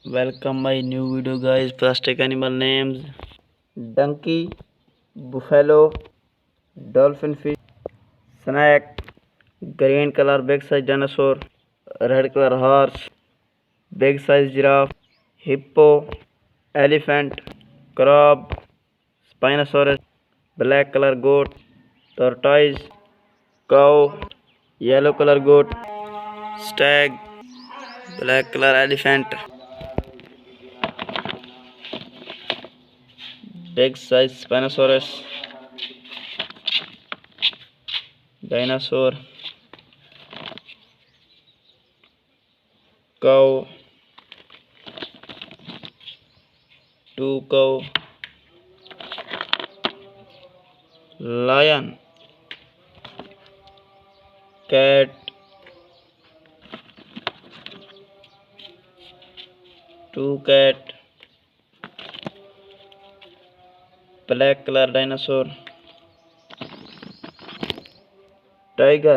Welcome my new video guys. First take animal names: donkey, buffalo, dolphin fish, snake, green color big size dinosaur, red color horse, big size giraffe, hippo, elephant, crab, spinosaurus, black color goat, tortoise, cow, yellow color goat, stag, black color elephant, big size spinosaurus, dinosaur, cow, two cow, lion, cat, two cat, black color dinosaur, tiger,